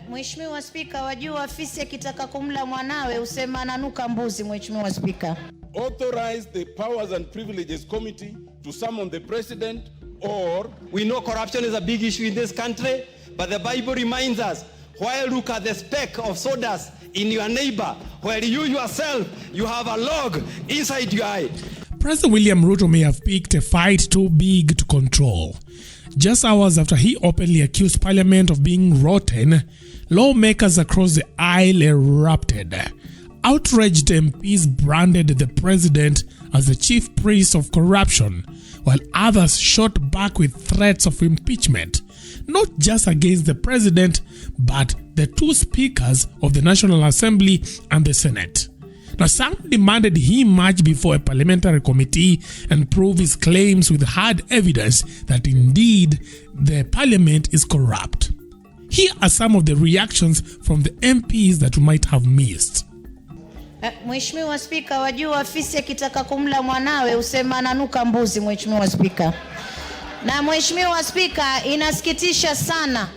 Mheshimiwa Spika, wajua afisi akitaka kumla mwanawe usema ananuka mbuzi. Mheshimiwa Spika, authorize the Powers and Privileges Committee to summon the President, or... We know corruption is a big issue in this country, but the Bible reminds us, while look at the speck of sawdust in your neighbor, while you yourself, you have a log inside your eye. President William Ruto may have picked a fight too big to control. Just hours after he openly accused Parliament of being rotten, lawmakers across the aisle erupted. Outraged MPs branded the president as the chief priest of corruption, while others shot back with threats of impeachment, not just against the president, but the two speakers of the National Assembly and the Senate. Now, some demanded he march before a parliamentary committee and prove his claims with hard evidence that indeed the parliament is corrupt. Here are some of the reactions from the MPs that you might have missed. Mheshimiwa Spika, wajua afisi akitaka kumla mwanawe usema ananuka mbuzi. Mheshimiwa Spika. Na Mheshimiwa Spika, inasikitisha sana.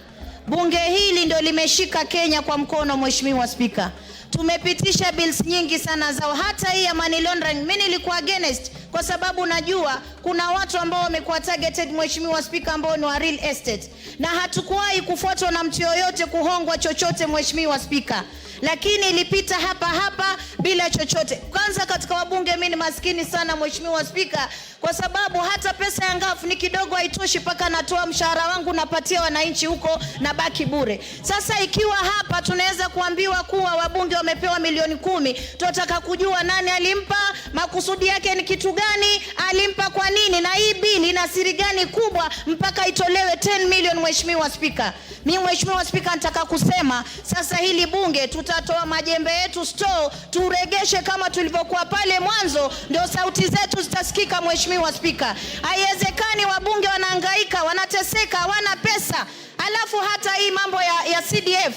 Bunge hili ndio limeshika Kenya kwa mkono. Mheshimiwa Spika, tumepitisha bills nyingi sana zao, hata hii ya money laundering. Mimi nilikuwa against kwa sababu najua kuna watu ambao wamekuwa targeted, Mheshimiwa Spika, ambao ni wa real estate, na hatukuwahi kufuatwa na mtu yoyote kuhongwa chochote. Mheshimiwa Spika, lakini ilipita hapa bila chochote. Kwanza katika wabunge mimi ni maskini sana Mheshimiwa Spika, kwa sababu hata pesa ya ngafu ni kidogo, haitoshi paka natoa mshahara wangu napatia wananchi huko na baki bure. Sasa ikiwa hapa tunaweza kuambiwa kuwa wabunge wamepewa milioni 10, tunataka kujua nani alimpa, makusudi yake ni kitu gani, alimpa kwa nini, na hii bili ina siri gani kubwa mpaka itolewe 10 million. Mheshimiwa Spika, mimi Mheshimiwa Spika nataka kusema sasa hili bunge tutatoa majembe yetu store, turegeshe kama tulivyokuwa pale mwanzo, ndio sauti zetu zitasikika. Mheshimiwa Spika, haiwezekani wabunge wanahangaika, wanateseka, hawana pesa, alafu hata hii mambo ya CDF,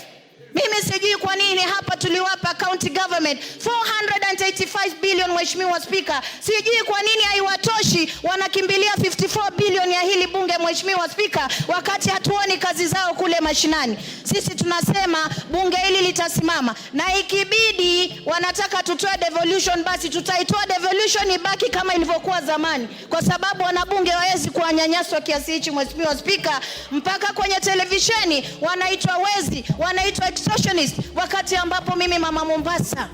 mimi sijui kwa nini hapa tuliwapa county government 485 billion. Mheshimiwa Spika, sijui kwa nini haiwatoshi, wanakimbilia 54 billion ya hili bunge. Mheshimiwa Spika, wakati hatuoni kazi zao kule mashinani. Sisi tunasema bunge hili litasimama, na ikibidi wanataka tutoe devolution, basi tutaitoa devolution ibaki kama ilivyokuwa zamani, kwa sababu wanabunge hawezi kuwanyanyaswa kiasi hichi. Mheshimiwa Spika, mpaka kwenye televisheni wanaitwa wezi, wanaitwa extortionist, wakati ambapo mimi mama Mombasa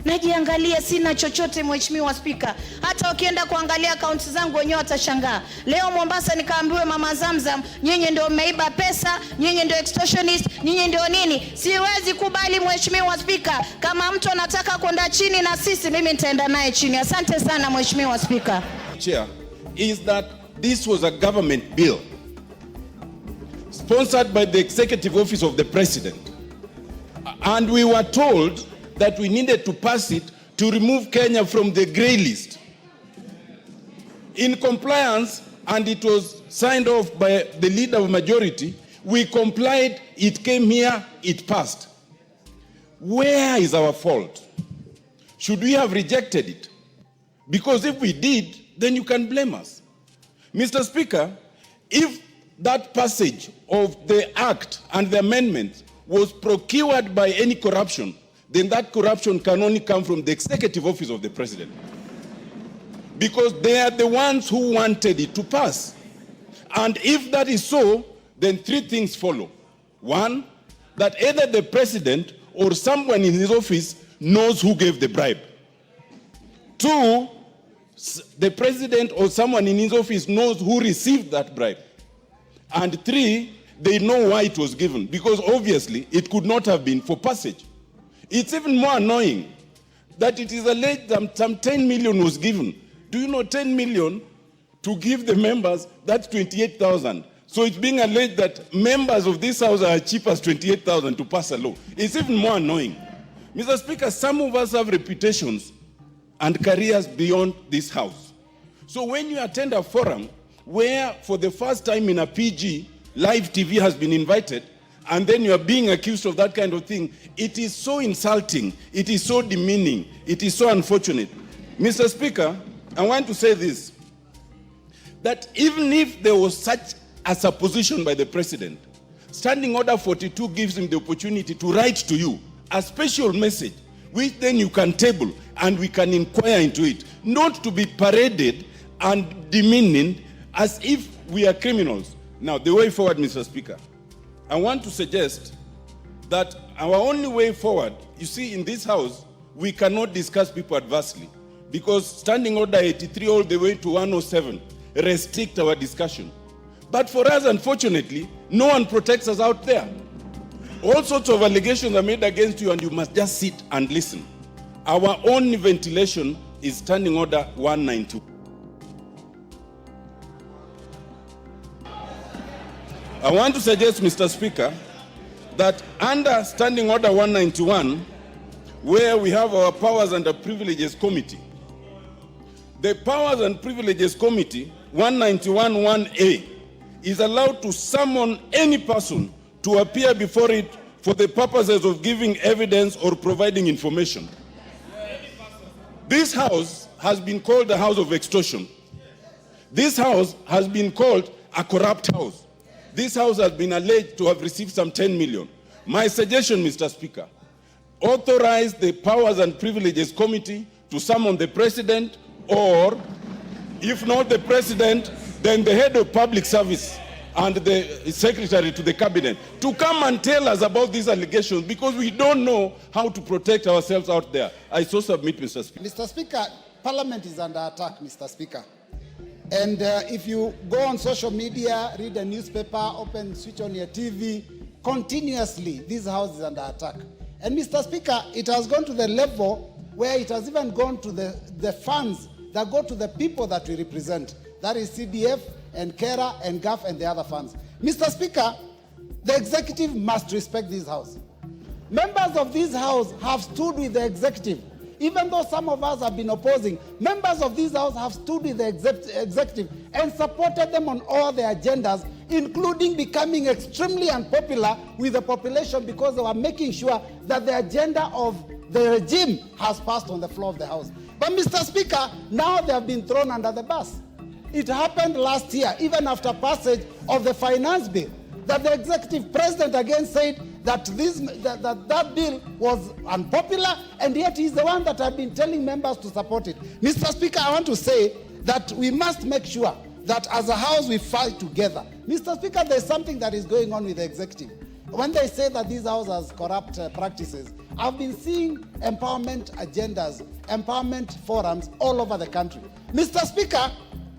najiangalia sina chochote. Mheshimiwa Spika, hata ukienda kuangalia akaunti zangu wenyewe watashangaa. Leo Mombasa nikaambiwe mama Zamzam, nyinyi ndio mmeiba pesa, nyinyi ndio extortionist, nyinyi ndio nini. Siwezi kubali Mheshimiwa Spika. Kama mtu anataka kwenda chini na sisi, mimi nitaenda naye chini. Asante sana Mheshimiwa Spika. Chair, is that this was a government bill sponsored by the Executive Office of the President, and we were told that we needed to pass it to remove Kenya from the grey list. In compliance, and it was signed off by the leader of majority, we complied, it came here, it passed. Where is our fault? Should we have rejected it? Because if we did, then you can blame us. Mr. Speaker, if that passage of the act and the amendment was procured by any corruption, then that corruption can only come from the Executive Office of the President, because they are the ones who wanted it to pass. And if that is so, then three things follow. One, that either the President or someone in his office knows who gave the bribe. Two, the President or someone in his office knows who received that bribe. And three, they know why it was given, because obviously it could not have been for passage. It's even more annoying that it is alleged that some 10 million was given. Do you know 10 million to give the members, that's 28,000. So it's being alleged that members of this house are cheap as 28,000 to pass a law. It's even more annoying. Mr. Speaker, some of us have reputations and careers beyond this house. So when you attend a forum where for the first time in a PG, live TV has been invited, and then you are being accused of that kind of thing, it is so insulting, it is so demeaning, it is so unfortunate. Mr. Speaker, I want to say this, that even if there was such a supposition by the President, Standing Order 42 gives him the opportunity to write to you a special message, which then you can table and we can inquire into it, not to be paraded and demeaned as if we are criminals. Now, the way forward, Mr. Speaker, I want to suggest that our only way forward, you see, in this House, we cannot discuss people adversely because Standing Order 83 all the way to 107 restrict our discussion. But for us, unfortunately, no one protects us out there. All sorts of allegations are made against you and you must just sit and listen. Our only ventilation is Standing Order 192. I want to suggest, Mr. Speaker, that under Standing Order 191, where we have our Powers and Privileges Committee, the Powers and Privileges Committee, 191(1)(a), is allowed to summon any person to appear before it for the purposes of giving evidence or providing information. This House has been called the House of Extortion. This House has been called a corrupt House. This House has been alleged to have received some 10 million. My suggestion, Mr. Speaker, authorize the Powers and Privileges Committee to summon the President, or if not the President, then the head of public service and the secretary to the cabinet to come and tell us about these allegations, because we don't know how to protect ourselves out there. I so submit, Mr. Speaker. Mr. Speaker, Parliament is under attack, Mr. Speaker. And if you go on social media, read a newspaper, switch on your TV, continuously this House is under attack. And Mr. Speaker, it has gone to the level where it has even gone to the funds that go to the people that we represent. That is CDF and KERA and GAF and the other funds. Mr. Speaker, the executive must respect this House. Members of this House have stood with the executive. Even though some of us have been opposing, members of this House have stood with the executive and supported them on all their agendas, including becoming extremely unpopular with the population because they were making sure that the agenda of the regime has passed on the floor of the House. But Mr. Speaker, now they have been thrown under the bus. It happened last year, even after passage of the finance bill, that the executive president again said that that bill was unpopular, and yet he's the one that had been telling members to support it. Mr. Speaker, I want to say that we must make sure that as a House we fight together. Mr. Speaker, there's something that is going on with the executive. When they say that this House has corrupt practices, I've been seeing empowerment agendas, empowerment forums all over the country. Mr. Speaker,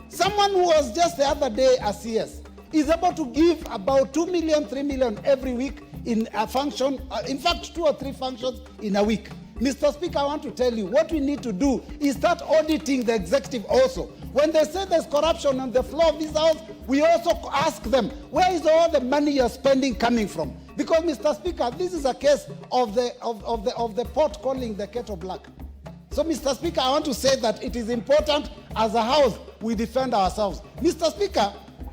someone who was just the other day a CS is able to give about 2 million, 3 million every week in a function, in fact 2 or 3 functions in a week. Mr. Speaker, I want to tell you, what we need to do is start auditing the executive also. When they say there's corruption on the floor of this House, we also ask them, where is all the money you're spending coming from? Because, Mr. Speaker, this is a case of the pot calling the kettle black. So, Mr. Speaker, I want to say that it is important as a House we defend ourselves. Mr. Speaker,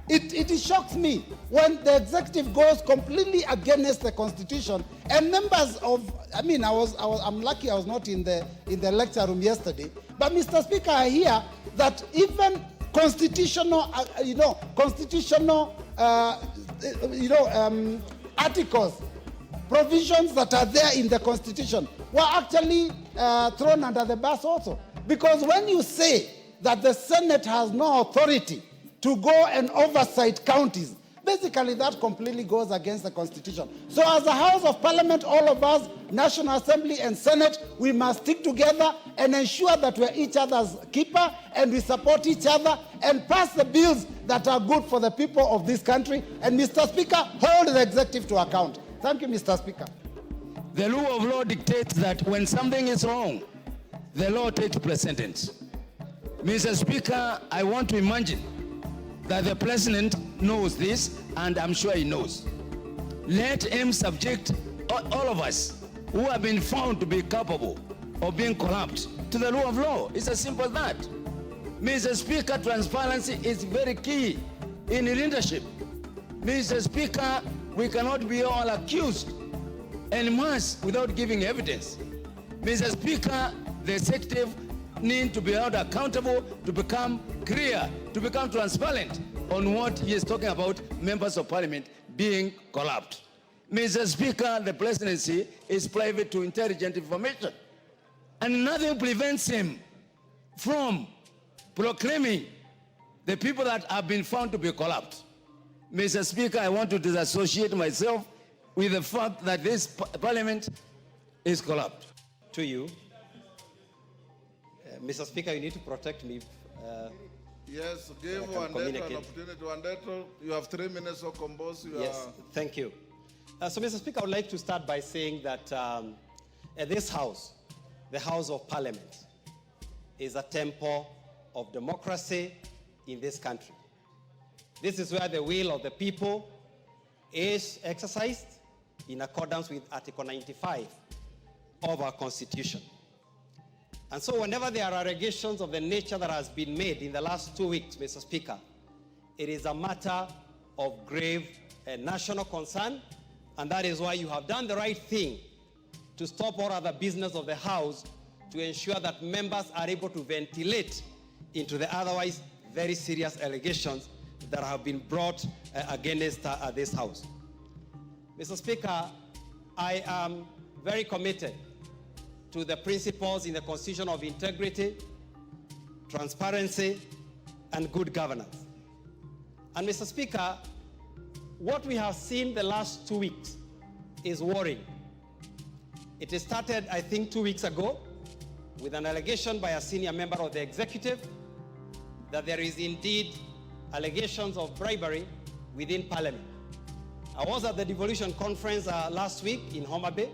it shocks me when the executive goes completely against the Constitution, and members of, I'm lucky I was not in the lecture room yesterday, but Mr. Speaker, I hear that even constitutional articles, provisions that are there in the Constitution were actually thrown under the bus also. Because when you say that the Senate has no authority to go and oversight counties, basically that completely goes against the Constitution. So as a House of Parliament, all of us, National Assembly and Senate, we must stick together and ensure that we're each other's keeper and we support each other and pass the bills that are good for the people of this country. And Mr. Speaker, hold the executive to account. Thank you, Mr. Speaker. The rule of law dictates that when something is wrong, the law takes precedence. Mr. Speaker, I want to imagine that the president knows this, and I'm sure he knows. Let him subject all of us who have been found to be culpable of being corrupt to the rule of law. It's as simple as that. Mr. Speaker, transparency is very key in leadership. Mr. Speaker, we cannot be all accused en masse without giving evidence. Mr. Speaker, the executive need to be held accountable, to become clear, to become transparent on what he is talking about members of parliament being collapsed. Mr. Speaker, the presidency is private to intelligent information, and nothing prevents him from proclaiming the people that have been found to be collapsed. Mr. Speaker, I want to disassociate myself with the fact that this parliament is collapsed. To you, Mr. Speaker, you need to protect me. Yes, give Wandeto an opportunity. Wandeto, you have 3 minutes to compose your... Yes, thank you. So, Mr. Speaker, I would like to start by saying that this House, the House of Parliament, is a temple of democracy in this country. This is where the will of the people is exercised in accordance with Article 95 of our Constitution. And so whenever there are allegations of the nature that has been made in the last 2 weeks, Mr. Speaker, it is a matter of grave national concern, and that is why you have done the right thing to stop all other business of the House to ensure that members are able to ventilate into the otherwise very serious allegations that have been brought against this House. Mr. Speaker, I am very committed to the principles in the Constitution of integrity, transparency, and good governance. And Mr. Speaker, what we have seen the last 2 weeks is worrying. It started, I think, 2 weeks ago with an allegation by a senior member of the executive that there is indeed allegations of bribery within Parliament. I was at the devolution conference last week in Homa Bay,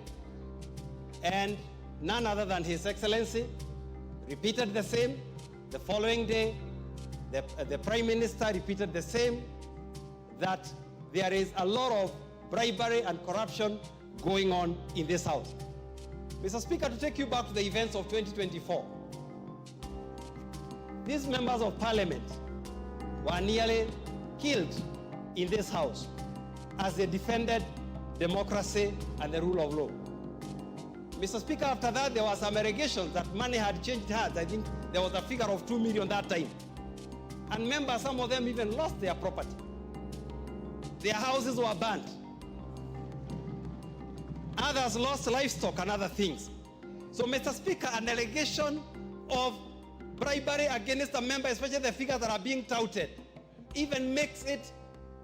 and none other than His Excellency repeated the same. The following day, the Prime Minister repeated the same, that there is a lot of bribery and corruption going on in this House. Mr. Speaker, to take you back to the events of 2024, these members of Parliament were nearly killed in this House as they defended democracy and the rule of law. Mr. Speaker, after that, there were some allegations that money had changed hands. I think there was a figure of 2 million that time. And members, some of them even lost their property. Their houses were burned. Others lost livestock and other things. So, Mr. Speaker, an allegation of bribery against a member, especially the figures that are being touted, even makes it,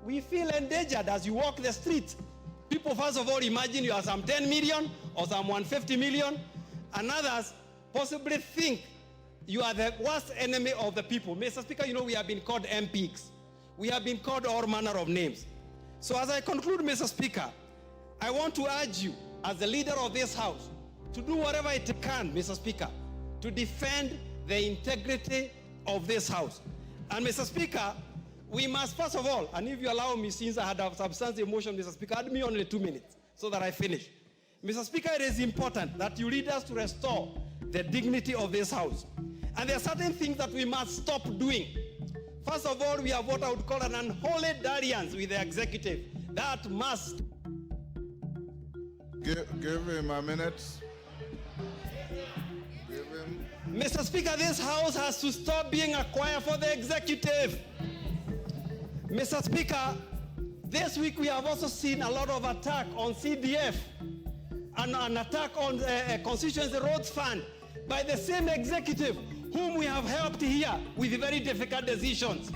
we feel endangered as you walk the street. People, first of all, imagine you are some 10 million or some 150 million, and others possibly think you are the worst enemy of the people. Mr. Speaker, you know we have been called MPs. We have been called all manner of names. So as I conclude, Mr. Speaker, I want to urge you, as the leader of this House, to do whatever it can, Mr. Speaker, to defend the integrity of this House. And Mr. Speaker, we must first of all, and if you allow me, since I had a substantive motion, Mr. Speaker, add me only 2 minutes so that I finish. Mr. Speaker, it is important that you lead us to restore the dignity of this House. And there are certain things that we must stop doing. First of all, we have what I would call an unholy dalliance with the executive. That must. Give him a minute. Give him. Mr. Speaker, this House has to stop being a choir for the executive. Mr. Speaker, this week we have also seen a lot of attack on CDF and an attack on Constituency Roads Fund by the same executive whom we have helped here with very difficult decisions.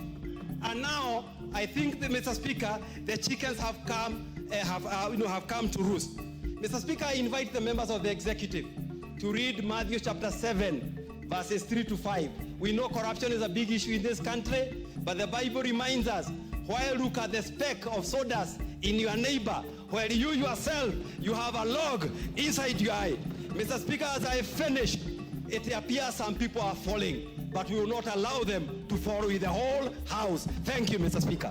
And now, I think, Mr. Speaker, the chickens have come to roost. Mr. Speaker, I invite the members of the executive to read Matthew chapter 7, verses 3 to 5. We know corruption is a big issue in this country, but the Bible reminds us, while look at the speck of sawdust in your neighbor, while you yourself, you have a log inside your eye. Mr. Speaker, as I finish, it appears some people are falling, but we will not allow them to fall with the whole House. Thank you, Mr. Speaker.